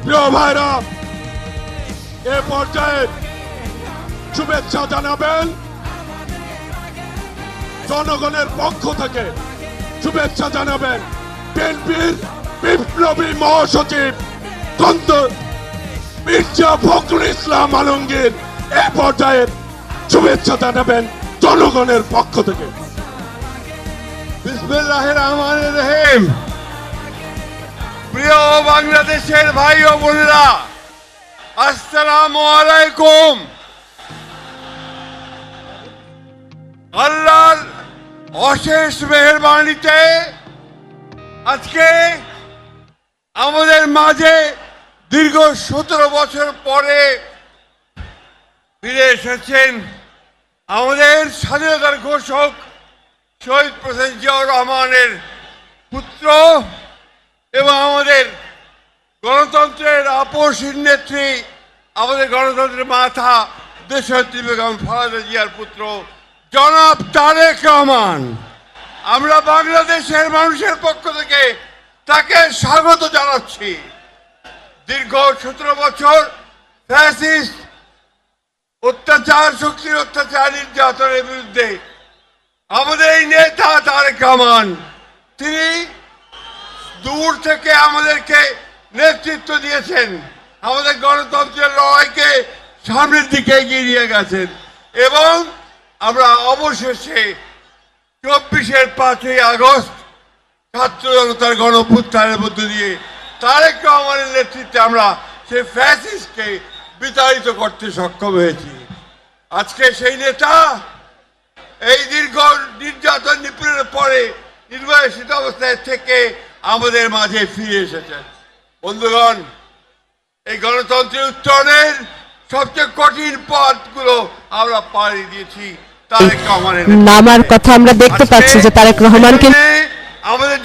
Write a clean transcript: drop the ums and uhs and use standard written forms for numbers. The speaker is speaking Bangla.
প্রিয় ভাইরা, এ পর্যায়ে শুভেচ্ছা জানাবেন জনগণের পক্ষ থেকে। শুভেচ্ছা জানাবেন বিএনপির বিপ্লবী মহাসচিব মির্জা ফখরুল ইসলাম আলমগীর এ পর্যায়ে শুভেচ্ছা জানাবেন জনগণের পক্ষ থেকে। বিসমিল্লাহির রহমানির রহিম। প্রিয় বাংলাদেশের ভাই ও বোনেরা, আসসালামু আলাইকুম। আল্লাহর অশেষ মেহেরবানিতে আজকে আমাদের মাঝে দীর্ঘ 17 বছর পরে ফিরে এসেছেন আমাদের স্বাধীনতার ঘোষক শহীদ প্রেসিডেন্ট জিয়াউর রহমানের পুত্র এবং আমাদের গণতন্ত্রের আপসহীন নেত্রী, আমাদের গণতন্ত্রের মাথা দেশনেত্রী বেগম খালেদা জিয়ার পুত্র জনাব তারেক রহমান। আমরা বাংলাদেশের মানুষের পক্ষ থেকে তাকে স্বাগত জানাচ্ছি। দীর্ঘ 17 বছর ফ্যাসিস্ট অত্যাচার, শক্তির অত্যাচার, নির্যাতনের বিরুদ্ধে আমাদের এই নেতা তারেক রহমান, তিনি দূর থেকে আমাদেরকে নেতৃত্ব দিয়েছেন, আমাদের গণতন্ত্রের লড়াইকে সামনের দিকে এগিয়ে নিয়ে গেছেন এবং আমরা অবশেষে 24-এর 5ই আগস্ট ছাত্র জনতার গণঅভ্যুত্থানের মধ্য দিয়ে তারেক রহমানের নেতৃত্বে আমরা সেই ফ্যাসিস্টকে বিতাড়িত করতে সক্ষম হয়েছি। আজকে সেই নেতা এই দীর্ঘ নির্যাতন নিপীড়নের পরে নির্বাসিত অবস্থায় থেকে আমাদের মাঝে ফিরে এসেছেন। বন্ধুগণ, এই গণতন্ত্রের উত্তরণের সবচেয়ে কঠিন পথগুলো আমরা পাড়ি দিয়েছি তারেক রহমানের নামার কথা আমরা দেখতে পাচ্ছি যে তারেক রহমানকে আমাদের